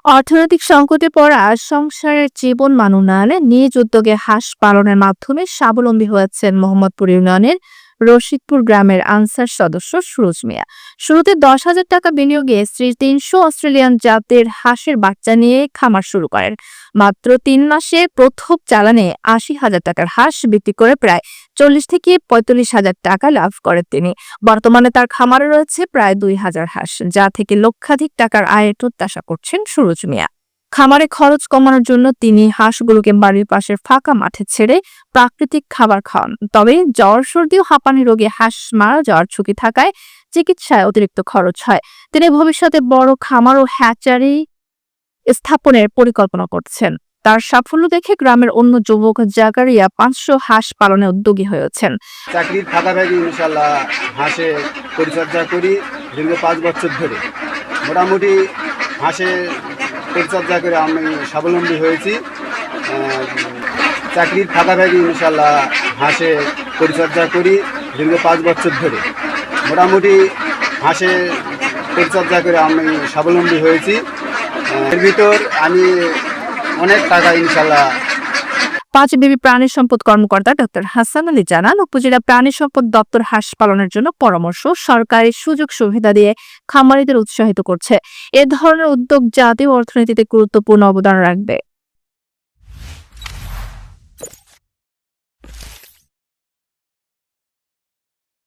অর্থনৈতিক সংকটে পড়া সংসারের জীবন মান উন্নয়নে নিজ উদ্যোগে হাঁস পালনের মাধ্যমে স্বাবলম্বী হয়েছেন মোহাম্মদপুর ইউনিয়নের রশিদপুর গ্রামের আনসার সদস্য সুরজ মিয়া। শুরুতে 10,000 টাকা বিনিয়োগে স্ত্রী 300 অস্ট্রেলিয়ান জাতের হাঁসের বাচ্চা নিয়ে খামার শুরু করেন। মাত্র 3 মাসে প্রথম চালানে 80,000 টাকার হাঁস বিক্রি করে প্রায় 40 থেকে 45,000 টাকা লাভ করেন তিনি। বর্তমানে তার খামারে রয়েছে প্রায় 2,000 হাঁস, যা থেকে লক্ষাধিক টাকার আয়ের প্রত্যাশা করছেন সুরজ মিয়া। খামারে খরচ কমানোর জন্য তিনি হাঁসগুলোকে বাড়ির পাশের ফাঁকা মাঠে ছেড়ে প্রাকৃতিক খাবার খাওয়ান। তবে জ্বর, সর্দি ও হাঁপানি রোগে হাঁস মারা যাওয়ার ঝুঁকি থাকায় চিকিৎসায় অতিরিক্ত খরচ হয়। তিনি ভবিষ্যতে বড় খামার ও হ্যাচারি স্থাপনের পরিকল্পনা করছেন। তার সাফল্য দেখে গ্রামের অন্য যুবক জাকারিয়া 500 হাঁস পালনে উদ্যোগী হয়েছেন। চাকরির ফাঁকাফাঁকি ইনশাল্লাহ হাঁসে পরিচর্যা করি দীর্ঘ 5 বছর ধরে। মোটামুটি হাঁসে পরিচর্যা করে আমি স্বাবলম্বী হয়েছি। চাকরির ফাঁকাফাঁকি ইনশাল্লাহ হাঁসে পরিচর্যা করি দীর্ঘ 5 বছর ধরে। মোটামুটি হাঁসে পরিচর্যা করে আমি স্বাবলম্বী হয়েছি। এর ভিতর আমি অনেক টাকা ইনশাল্লাহ। পাঁচবিবি প্রাণী সম্পদ কর্মকর্তা ডক্টর হাসান আলী জানান, উপজেলা প্রাণী সম্পদ দপ্তর হাঁস পালনের জন্য পরামর্শ, সরকারি সুযোগ সুবিধা দিয়ে খামারিদের উৎসাহিত করছে। এ ধরনের উদ্যোগ জাতীয় অর্থনীতিতে গুরুত্বপূর্ণ অবদান রাখবে।